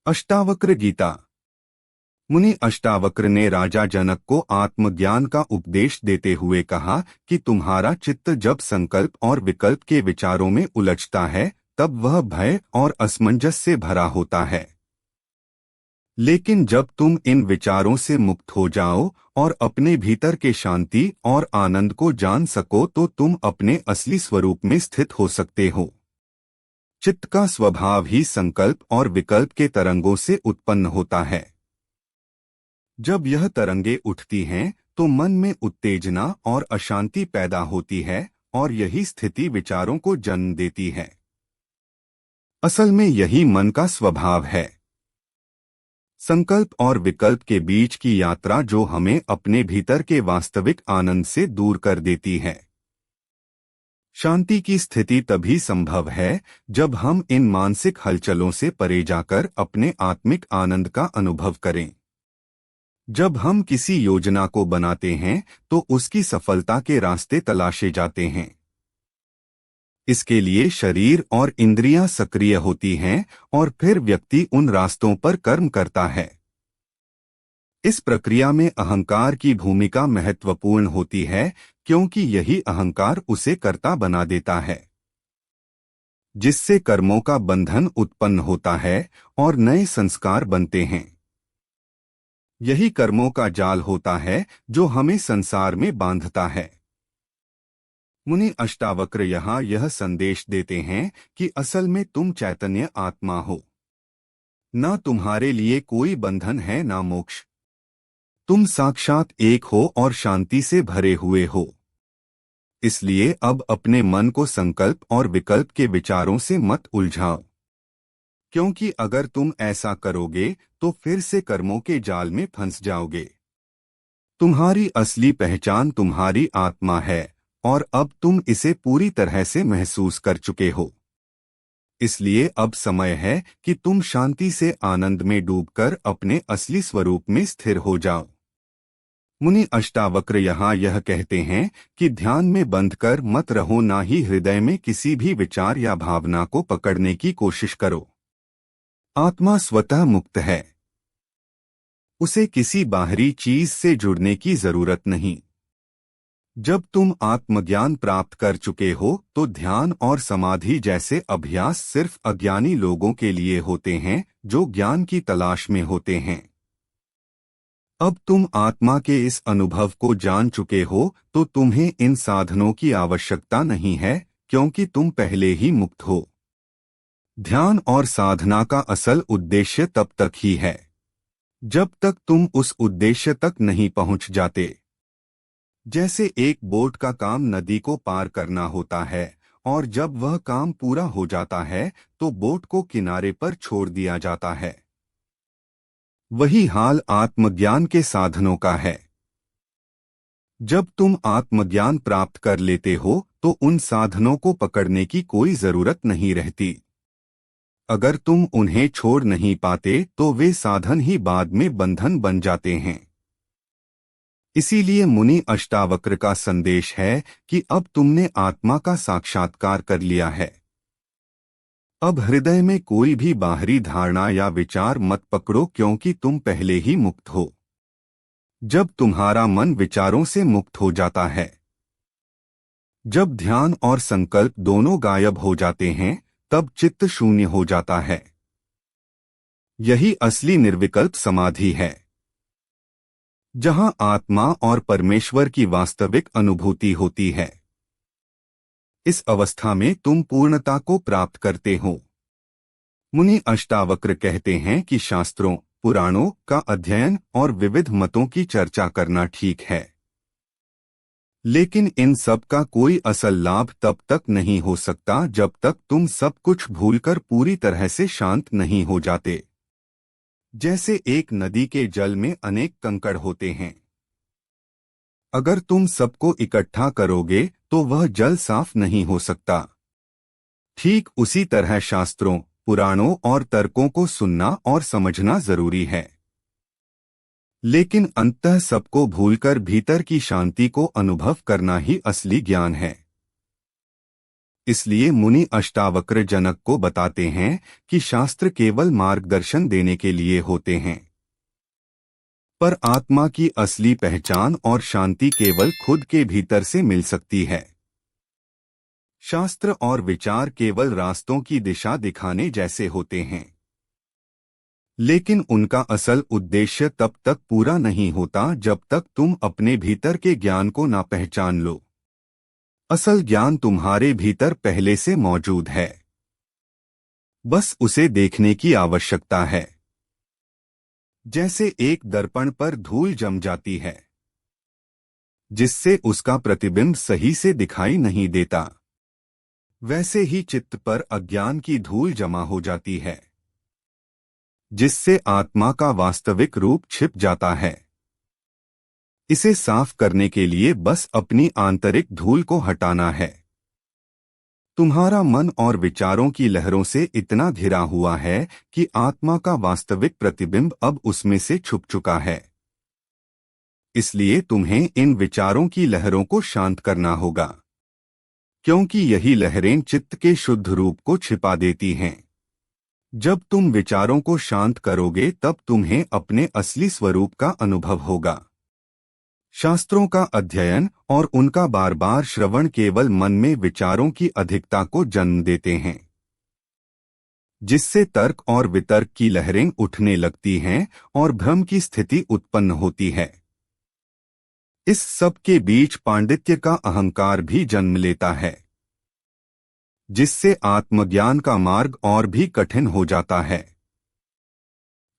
अष्टावक्र गीता। मुनि अष्टावक्र ने राजा जनक को आत्मज्ञान का उपदेश देते हुए कहा कि तुम्हारा चित्त जब संकल्प और विकल्प के विचारों में उलझता है तब वह भय और असमंजस से भरा होता है। लेकिन जब तुम इन विचारों से मुक्त हो जाओ और अपने भीतर के शांति और आनंद को जान सको तो तुम अपने असली स्वरूप में स्थित हो सकते हो। चित्त का स्वभाव ही संकल्प और विकल्प के तरंगों से उत्पन्न होता है। जब यह तरंगे उठती हैं तो मन में उत्तेजना और अशांति पैदा होती है और यही स्थिति विचारों को जन्म देती है। असल में यही मन का स्वभाव है। संकल्प और विकल्प के बीच की यात्रा जो हमें अपने भीतर के वास्तविक आनंद से दूर कर देती है। शांति की स्थिति तभी संभव है जब हम इन मानसिक हलचलों से परे जाकर अपने आत्मिक आनंद का अनुभव करें। जब हम किसी योजना को बनाते हैं तो उसकी सफलता के रास्ते तलाशे जाते हैं। इसके लिए शरीर और इंद्रियां सक्रिय होती हैं और फिर व्यक्ति उन रास्तों पर कर्म करता है। इस प्रक्रिया में अहंकार की भूमिका महत्वपूर्ण होती है क्योंकि यही अहंकार उसे कर्ता बना देता है, जिससे कर्मों का बंधन उत्पन्न होता है और नए संस्कार बनते हैं। यही कर्मों का जाल होता है जो हमें संसार में बांधता है। मुनि अष्टावक्र यहाँ यह संदेश देते हैं कि असल में तुम चैतन्य आत्मा हो। न तुम्हारे लिए कोई बंधन है न मोक्ष। तुम साक्षात एक हो और शांति से भरे हुए हो। इसलिए अब अपने मन को संकल्प और विकल्प के विचारों से मत उलझाओ, क्योंकि अगर तुम ऐसा करोगे तो फिर से कर्मों के जाल में फंस जाओगे। तुम्हारी असली पहचान तुम्हारी आत्मा है और अब तुम इसे पूरी तरह से महसूस कर चुके हो। इसलिए अब समय है कि तुम शांति से आनंद में डूबकर अपने असली स्वरूप में स्थिर हो जाओ। मुनि अष्टावक्र यहाँ यह कहते हैं कि ध्यान में बंधकर मत रहो, ना ही हृदय में किसी भी विचार या भावना को पकड़ने की कोशिश करो। आत्मा स्वतः मुक्त है। उसे किसी बाहरी चीज से जुड़ने की जरूरत नहीं। जब तुम आत्मज्ञान प्राप्त कर चुके हो तो ध्यान और समाधि जैसे अभ्यास सिर्फ अज्ञानी लोगों के लिए होते हैं जो ज्ञान की तलाश में होते हैं। अब तुम आत्मा के इस अनुभव को जान चुके हो तो तुम्हें इन साधनों की आवश्यकता नहीं है, क्योंकि तुम पहले ही मुक्त हो। ध्यान और साधना का असल उद्देश्य तब तक ही है जब तक तुम उस उद्देश्य तक नहीं पहुंच जाते। जैसे एक बोट का काम नदी को पार करना होता है और जब वह काम पूरा हो जाता है तो बोट को किनारे पर छोड़ दिया जाता है। वही हाल आत्मज्ञान के साधनों का है। जब तुम आत्मज्ञान प्राप्त कर लेते हो तो उन साधनों को पकड़ने की कोई जरूरत नहीं रहती। अगर तुम उन्हें छोड़ नहीं पाते तो वे साधन ही बाद में बंधन बन जाते हैं। इसीलिए मुनि अष्टावक्र का संदेश है कि अब तुमने आत्मा का साक्षात्कार कर लिया है। अब हृदय में कोई भी बाहरी धारणा या विचार मत पकड़ो, क्योंकि तुम पहले ही मुक्त हो। जब तुम्हारा मन विचारों से मुक्त हो जाता है, जब ध्यान और संकल्प दोनों गायब हो जाते हैं, तब चित्त शून्य हो जाता है। यही असली निर्विकल्प समाधि है, जहां आत्मा और परमेश्वर की वास्तविक अनुभूति होती है। इस अवस्था में तुम पूर्णता को प्राप्त करते हो। मुनि अष्टावक्र कहते हैं कि शास्त्रों, पुराणों का अध्ययन और विविध मतों की चर्चा करना ठीक है, लेकिन इन सब का कोई असल लाभ तब तक नहीं हो सकता जब तक तुम सब कुछ भूलकर पूरी तरह से शांत नहीं हो जाते। जैसे एक नदी के जल में अनेक कंकड़ होते हैं। अगर तुम सबको इकट्ठा करोगे तो वह जल साफ नहीं हो सकता। ठीक उसी तरह शास्त्रों, पुराणों और तर्कों को सुनना और समझना जरूरी है, लेकिन अंततः सबको भूलकर भीतर की शांति को अनुभव करना ही असली ज्ञान है। इसलिए मुनि अष्टावक्र जनक को बताते हैं कि शास्त्र केवल मार्गदर्शन देने के लिए होते हैं, पर आत्मा की असली पहचान और शांति केवल खुद के भीतर से मिल सकती है। शास्त्र और विचार केवल रास्तों की दिशा दिखाने जैसे होते हैं, लेकिन उनका असल उद्देश्य तब तक पूरा नहीं होता जब तक तुम अपने भीतर के ज्ञान को ना पहचान लो। असल ज्ञान तुम्हारे भीतर पहले से मौजूद है, बस उसे देखने की आवश्यकता है। जैसे एक दर्पण पर धूल जम जाती है, जिससे उसका प्रतिबिंब सही से दिखाई नहीं देता, वैसे ही चित्त पर अज्ञान की धूल जमा हो जाती है, जिससे आत्मा का वास्तविक रूप छिप जाता है। इसे साफ करने के लिए बस अपनी आंतरिक धूल को हटाना है। तुम्हारा मन और विचारों की लहरों से इतना घिरा हुआ है कि आत्मा का वास्तविक प्रतिबिंब अब उसमें से छुप चुका है। इसलिए तुम्हें इन विचारों की लहरों को शांत करना होगा, क्योंकि यही लहरें चित्त के शुद्ध रूप को छिपा देती हैं। जब तुम विचारों को शांत करोगे तब तुम्हें अपने असली स्वरूप का अनुभव होगा। शास्त्रों का अध्ययन और उनका बार बार श्रवण केवल मन में विचारों की अधिकता को जन्म देते हैं, जिससे तर्क और वितर्क की लहरें उठने लगती हैं और भ्रम की स्थिति उत्पन्न होती है। इस सब के बीच पांडित्य का अहंकार भी जन्म लेता है, जिससे आत्मज्ञान का मार्ग और भी कठिन हो जाता है।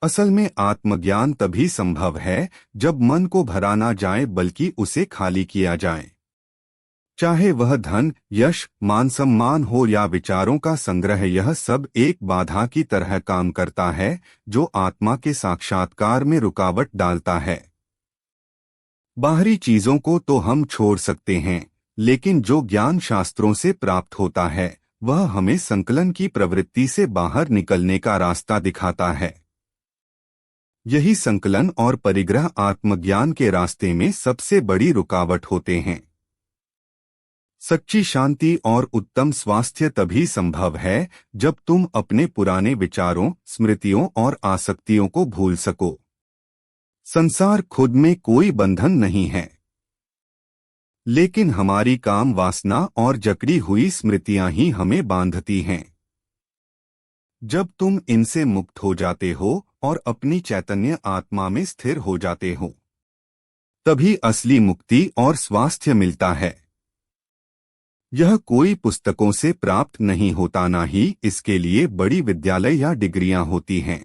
असल में आत्मज्ञान तभी संभव है जब मन को भरा ना जाए बल्कि उसे खाली किया जाए। चाहे वह धन, यश, मान सम्मान हो या विचारों का संग्रह, यह सब एक बाधा की तरह काम करता है जो आत्मा के साक्षात्कार में रुकावट डालता है। बाहरी चीजों को तो हम छोड़ सकते हैं, लेकिन जो ज्ञान शास्त्रों से प्राप्त होता है वह हमें संकलन की प्रवृत्ति से बाहर निकलने का रास्ता दिखाता है। यही संकलन और परिग्रह आत्मज्ञान के रास्ते में सबसे बड़ी रुकावट होते हैं। सच्ची शांति और उत्तम स्वास्थ्य तभी संभव है जब तुम अपने पुराने विचारों, स्मृतियों और आसक्तियों को भूल सको। संसार खुद में कोई बंधन नहीं है, लेकिन हमारी काम वासना और जकड़ी हुई स्मृतियां ही हमें बांधती हैं। जब तुम इनसे मुक्त हो जाते हो और अपनी चैतन्य आत्मा में स्थिर हो जाते हो, तभी असली मुक्ति और स्वास्थ्य मिलता है। यह कोई पुस्तकों से प्राप्त नहीं होता, ना ही इसके लिए बड़ी विद्यालय या डिग्रियां होती हैं।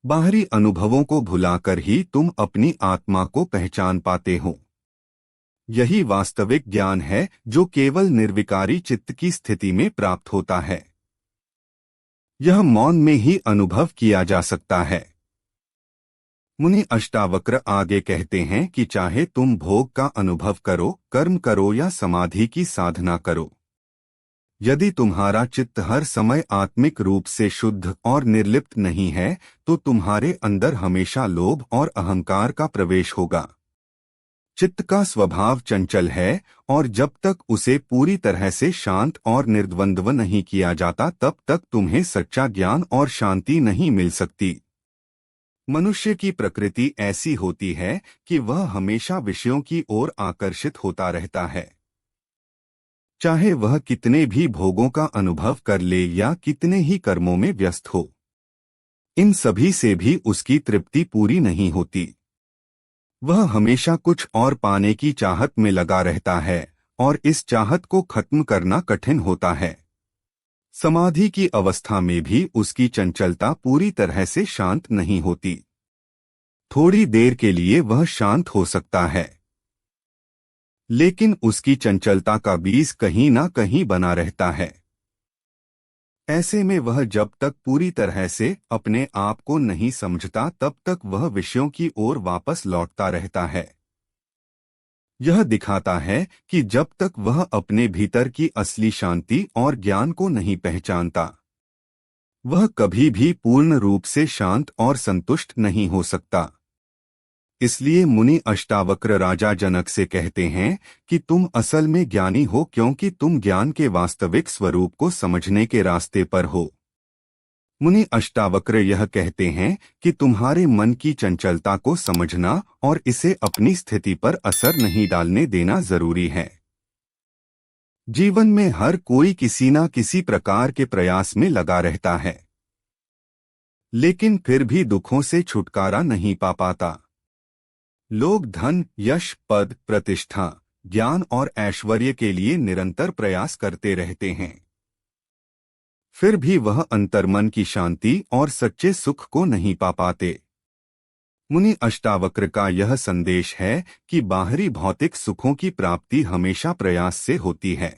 बाहरी अनुभवों को भुलाकर ही तुम अपनी आत्मा को पहचान पाते हो। यही वास्तविक ज्ञान है जो केवल निर्विकारी चित्त की स्थिति में प्राप्त होता है। यह मौन में ही अनुभव किया जा सकता है। मुनि अष्टावक्र आगे कहते हैं कि चाहे तुम भोग का अनुभव करो, कर्म करो या समाधि की साधना करो, यदि तुम्हारा चित्त हर समय आत्मिक रूप से शुद्ध और निर्लिप्त नहीं है तो तुम्हारे अंदर हमेशा लोभ और अहंकार का प्रवेश होगा। चित्त का स्वभाव चंचल है और जब तक उसे पूरी तरह से शांत और निर्द्वंद्व नहीं किया जाता तब तक तुम्हें सच्चा ज्ञान और शांति नहीं मिल सकती। मनुष्य की प्रकृति ऐसी होती है कि वह हमेशा विषयों की ओर आकर्षित होता रहता है। चाहे वह कितने भी भोगों का अनुभव कर ले या कितने ही कर्मों में व्यस्त हो, इन सभी से भी उसकी तृप्ति पूरी नहीं होती। वह हमेशा कुछ और पाने की चाहत में लगा रहता है और इस चाहत को खत्म करना कठिन होता है। समाधि की अवस्था में भी उसकी चंचलता पूरी तरह से शांत नहीं होती। थोड़ी देर के लिए वह शांत हो सकता है, लेकिन उसकी चंचलता का बीज कहीं ना कहीं बना रहता है। ऐसे में वह जब तक पूरी तरह से अपने आप को नहीं समझता तब तक वह विषयों की ओर वापस लौटता रहता है। यह दिखाता है कि जब तक वह अपने भीतर की असली शांति और ज्ञान को नहीं पहचानता, वह कभी भी पूर्ण रूप से शांत और संतुष्ट नहीं हो सकता। इसलिए मुनि अष्टावक्र राजा जनक से कहते हैं कि तुम असल में ज्ञानी हो, क्योंकि तुम ज्ञान के वास्तविक स्वरूप को समझने के रास्ते पर हो। मुनि अष्टावक्र यह कहते हैं कि तुम्हारे मन की चंचलता को समझना और इसे अपनी स्थिति पर असर नहीं डालने देना जरूरी है। जीवन में हर कोई किसी न किसी प्रकार के प्रयास में लगा रहता है, लेकिन फिर भी दुखों से छुटकारा नहीं पा पाता। लोग धन, यश, पद, प्रतिष्ठा, ज्ञान और ऐश्वर्य के लिए निरंतर प्रयास करते रहते हैं, फिर भी वह अंतर्मन की शांति और सच्चे सुख को नहीं पा पाते। मुनि अष्टावक्र का यह संदेश है कि बाहरी भौतिक सुखों की प्राप्ति हमेशा प्रयास से होती है,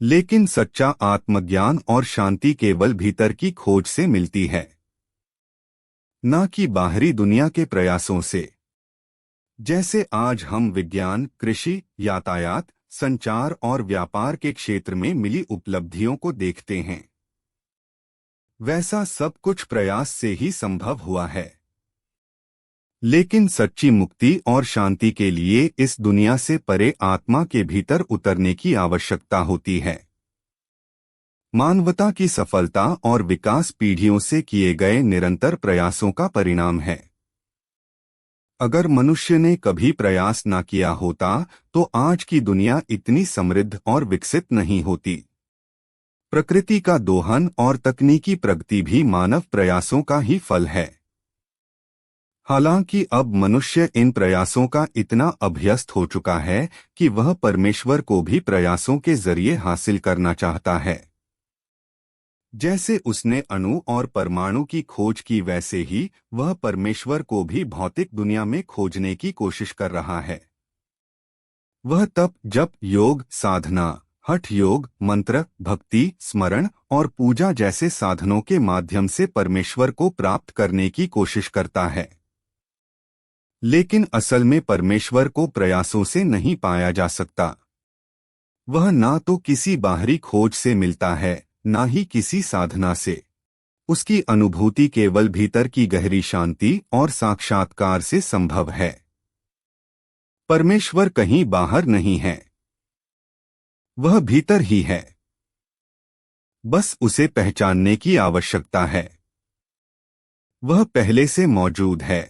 लेकिन सच्चा आत्मज्ञान और शांति केवल भीतर की खोज से मिलती है, न कि बाहरी दुनिया के प्रयासों से। जैसे आज हम विज्ञान, कृषि, यातायात, संचार और व्यापार के क्षेत्र में मिली उपलब्धियों को देखते हैं, वैसा सब कुछ प्रयास से ही संभव हुआ है। लेकिन सच्ची मुक्ति और शांति के लिए इस दुनिया से परे आत्मा के भीतर उतरने की आवश्यकता होती है। मानवता की सफलता और विकास पीढ़ियों से किए गए निरंतर प्रयासों का परिणाम है। अगर मनुष्य ने कभी प्रयास न किया होता तो आज की दुनिया इतनी समृद्ध और विकसित नहीं होती। प्रकृति का दोहन और तकनीकी प्रगति भी मानव प्रयासों का ही फल है। हालांकि अब मनुष्य इन प्रयासों का इतना अभ्यस्त हो चुका है कि वह परमेश्वर को भी प्रयासों के जरिए हासिल करना चाहता है। जैसे उसने अणु और परमाणु की खोज की, वैसे ही वह परमेश्वर को भी भौतिक दुनिया में खोजने की कोशिश कर रहा है। वह तप, जप, योग, साधना, हठ योग, मंत्र, भक्ति, स्मरण और पूजा जैसे साधनों के माध्यम से परमेश्वर को प्राप्त करने की कोशिश करता है। लेकिन असल में परमेश्वर को प्रयासों से नहीं पाया जा सकता। वह ना तो किसी बाहरी खोज से मिलता है, ना ही किसी साधना से। उसकी अनुभूति केवल भीतर की गहरी शांति और साक्षात्कार से संभव है। परमेश्वर कहीं बाहर नहीं है, वह भीतर ही है। बस उसे पहचानने की आवश्यकता है। वह पहले से मौजूद है,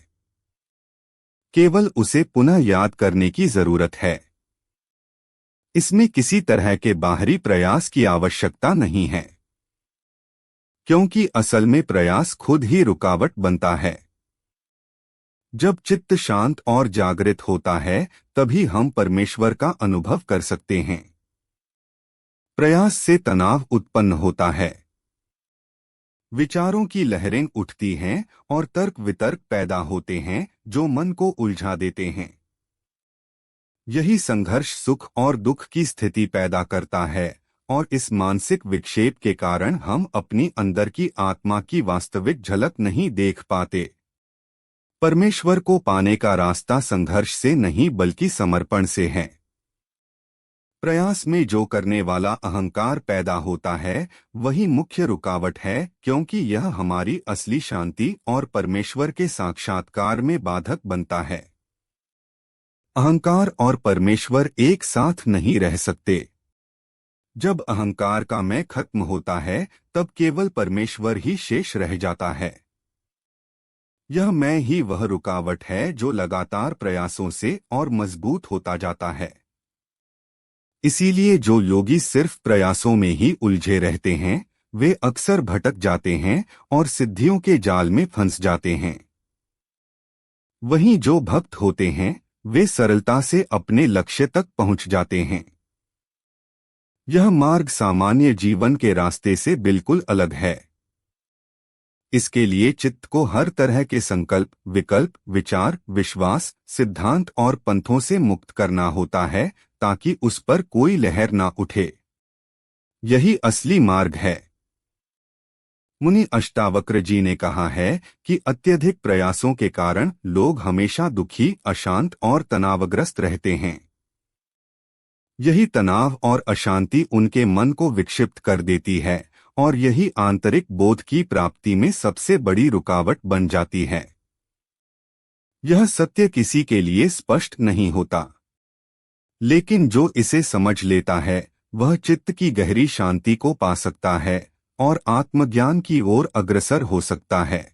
केवल उसे पुनः याद करने की जरूरत है। इसमें किसी तरह के बाहरी प्रयास की आवश्यकता नहीं है, क्योंकि असल में प्रयास खुद ही रुकावट बनता है। जब चित्त शांत और जागृत होता है, तभी हम परमेश्वर का अनुभव कर सकते हैं। प्रयास से तनाव उत्पन्न होता है, विचारों की लहरें उठती हैं और तर्क वितर्क पैदा होते हैं जो मन को उलझा देते हैं। यही संघर्ष सुख और दुख की स्थिति पैदा करता है और इस मानसिक विक्षेप के कारण हम अपनी अंदर की आत्मा की वास्तविक झलक नहीं देख पाते। परमेश्वर को पाने का रास्ता संघर्ष से नहीं बल्कि समर्पण से है। प्रयास में जो करने वाला अहंकार पैदा होता है वही मुख्य रुकावट है, क्योंकि यह हमारी असली शांति और परमेश्वर के साक्षात्कार में बाधक बनता है। अहंकार और परमेश्वर एक साथ नहीं रह सकते। जब अहंकार का मैं खत्म होता है, तब केवल परमेश्वर ही शेष रह जाता है। यह मैं ही वह रुकावट है जो लगातार प्रयासों से और मजबूत होता जाता है। इसीलिए जो योगी सिर्फ प्रयासों में ही उलझे रहते हैं, वे अक्सर भटक जाते हैं और सिद्धियों के जाल में फंस जाते हैं। वहीं जो भक्त होते हैं, वे सरलता से अपने लक्ष्य तक पहुंच जाते हैं। यह मार्ग सामान्य जीवन के रास्ते से बिल्कुल अलग है। इसके लिए चित्त को हर तरह के संकल्प, विकल्प, विचार, विश्वास, सिद्धांत और पंथों से मुक्त करना होता है, ताकि उस पर कोई लहर ना उठे। यही असली मार्ग है। मुनि अष्टावक्र जी ने कहा है कि अत्यधिक प्रयासों के कारण लोग हमेशा दुखी, अशांत और तनावग्रस्त रहते हैं। यही तनाव और अशांति उनके मन को विक्षिप्त कर देती है और यही आंतरिक बोध की प्राप्ति में सबसे बड़ी रुकावट बन जाती है। यह सत्य किसी के लिए स्पष्ट नहीं होता, लेकिन जो इसे समझ लेता है वह चित्त की गहरी शांति को पा सकता है और आत्मज्ञान की ओर अग्रसर हो सकता है।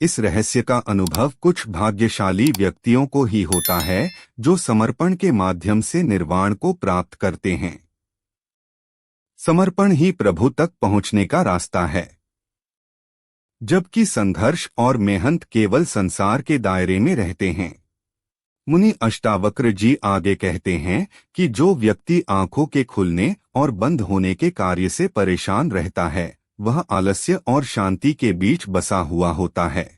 इस रहस्य का अनुभव कुछ भाग्यशाली व्यक्तियों को ही होता है जो समर्पण के माध्यम से निर्वाण को प्राप्त करते हैं। समर्पण ही प्रभु तक पहुंचने का रास्ता है, जबकि संघर्ष और मेहनत केवल संसार के दायरे में रहते हैं। मुनि अष्टावक्र जी आगे कहते हैं कि जो व्यक्ति आंखों के खुलने और बंद होने के कार्य से परेशान रहता है वह आलस्य और शांति के बीच बसा हुआ होता है,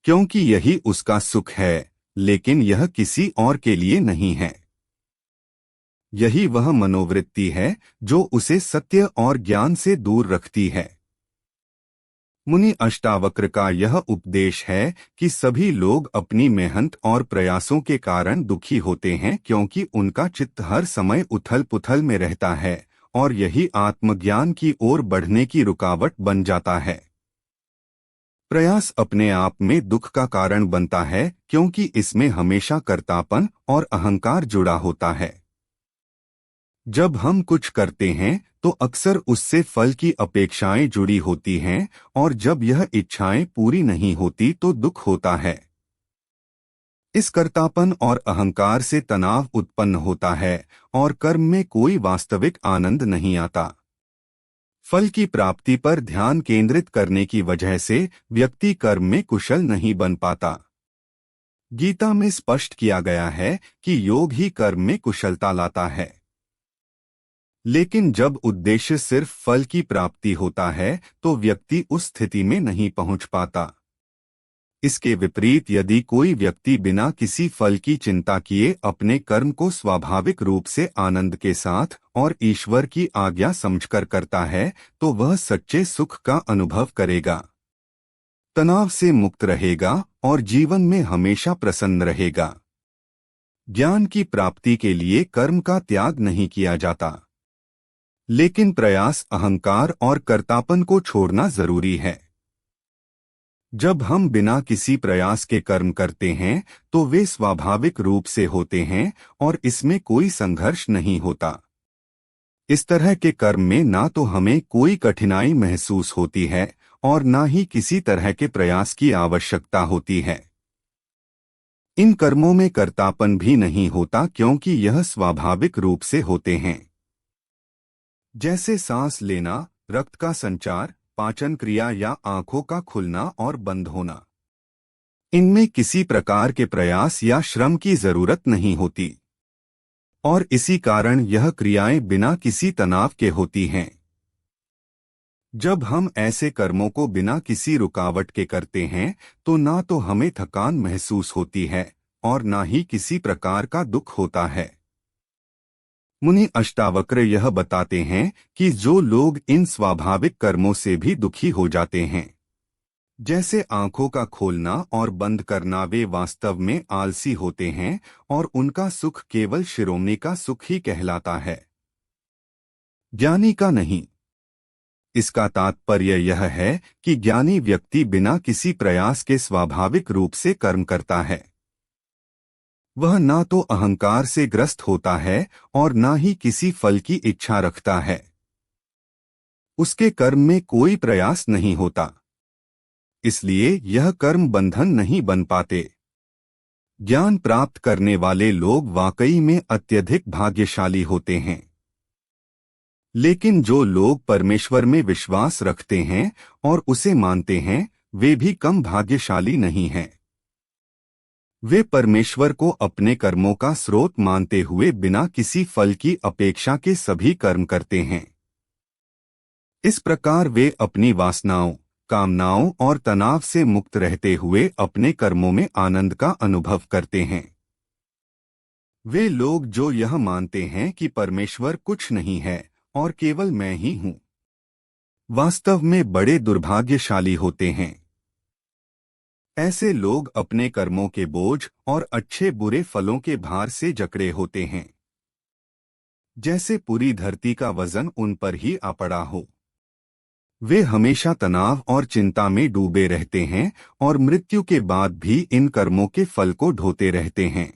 क्योंकि यही उसका सुख है, लेकिन यह किसी और के लिए नहीं है। यही वह मनोवृत्ति है जो उसे सत्य और ज्ञान से दूर रखती है। मुनि अष्टावक्र का यह उपदेश है कि सभी लोग अपनी मेहनत और प्रयासों के कारण दुखी होते हैं, क्योंकि उनका चित्त हर समय उथल पुथल में रहता है और यही आत्मज्ञान की ओर बढ़ने की रुकावट बन जाता है। प्रयास अपने आप में दुख का कारण बनता है, क्योंकि इसमें हमेशा कर्तापन और अहंकार जुड़ा होता है। जब हम कुछ करते हैं तो अक्सर उससे फल की अपेक्षाएं जुड़ी होती हैं, और जब यह इच्छाएं पूरी नहीं होती तो दुख होता है। इस कर्तापन और अहंकार से तनाव उत्पन्न होता है और कर्म में कोई वास्तविक आनंद नहीं आता। फल की प्राप्ति पर ध्यान केंद्रित करने की वजह से व्यक्ति कर्म में कुशल नहीं बन पाता। गीता में स्पष्ट किया गया है कि योग ही कर्म में कुशलता लाता है। लेकिन जब उद्देश्य सिर्फ फल की प्राप्ति होता है तो व्यक्ति उस स्थिति में नहीं पहुंच पाता। इसके विपरीत यदि कोई व्यक्ति बिना किसी फल की चिंता किए अपने कर्म को स्वाभाविक रूप से आनंद के साथ और ईश्वर की आज्ञा समझकर करता है तो वह सच्चे सुख का अनुभव करेगा, तनाव से मुक्त रहेगा और जीवन में हमेशा प्रसन्न रहेगा। ज्ञान की प्राप्ति के लिए कर्म का त्याग नहीं किया जाता, लेकिन प्रयास, अहंकार और कर्तापन को छोड़ना जरूरी है। जब हम बिना किसी प्रयास के कर्म करते हैं तो वे स्वाभाविक रूप से होते हैं और इसमें कोई संघर्ष नहीं होता। इस तरह के कर्म में ना तो हमें कोई कठिनाई महसूस होती है और ना ही किसी तरह के प्रयास की आवश्यकता होती है। इन कर्मों में कर्तापन भी नहीं होता, क्योंकि यह स्वाभाविक रूप से होते हैं। जैसे सांस लेना, रक्त का संचार, पाचन क्रिया या आंखों का खुलना और बंद होना। इनमें किसी प्रकार के प्रयास या श्रम की जरूरत नहीं होती और इसी कारण यह क्रियाएं बिना किसी तनाव के होती हैं। जब हम ऐसे कर्मों को बिना किसी रुकावट के करते हैं तो ना तो हमें थकान महसूस होती है और ना ही किसी प्रकार का दुख होता है। मुनि अष्टावक्र यह बताते हैं कि जो लोग इन स्वाभाविक कर्मों से भी दुखी हो जाते हैं, जैसे आंखों का खोलना और बंद करना, वे वास्तव में आलसी होते हैं और उनका सुख केवल शिरोमणि का सुख ही कहलाता है, ज्ञानी का नहीं। इसका तात्पर्य यह है कि ज्ञानी व्यक्ति बिना किसी प्रयास के स्वाभाविक रूप से कर्म करता है। वह ना तो अहंकार से ग्रस्त होता है और ना ही किसी फल की इच्छा रखता है। उसके कर्म में कोई प्रयास नहीं होता, इसलिए यह कर्म बंधन नहीं बन पाते। ज्ञान प्राप्त करने वाले लोग वाकई में अत्यधिक भाग्यशाली होते हैं, लेकिन जो लोग परमेश्वर में विश्वास रखते हैं और उसे मानते हैं वे भी कम भाग्यशाली नहीं हैं। वे परमेश्वर को अपने कर्मों का स्रोत मानते हुए बिना किसी फल की अपेक्षा के सभी कर्म करते हैं। इस प्रकार वे अपनी वासनाओं, कामनाओं और तनाव से मुक्त रहते हुए अपने कर्मों में आनंद का अनुभव करते हैं। वे लोग जो यह मानते हैं कि परमेश्वर कुछ नहीं है और केवल मैं ही हूं, वास्तव में बड़े दुर्भाग्यशाली होते हैं। ऐसे लोग अपने कर्मों के बोझ और अच्छे बुरे फलों के भार से जकड़े होते हैं, जैसे पूरी धरती का वजन उन पर ही आ पड़ा हो। वे हमेशा तनाव और चिंता में डूबे रहते हैं और मृत्यु के बाद भी इन कर्मों के फल को ढोते रहते हैं।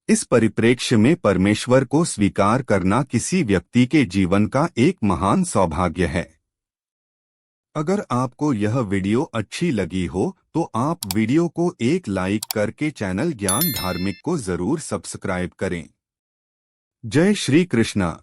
इस परिप्रेक्ष्य में परमेश्वर को स्वीकार करना किसी व्यक्ति के जीवन का एक महान सौभाग्य है। अगर आपको यह वीडियो अच्छी लगी हो तो आप वीडियो को एक लाइक करके चैनल ज्ञान धार्मिक को जरूर सब्सक्राइब करें। जय श्री कृष्णा।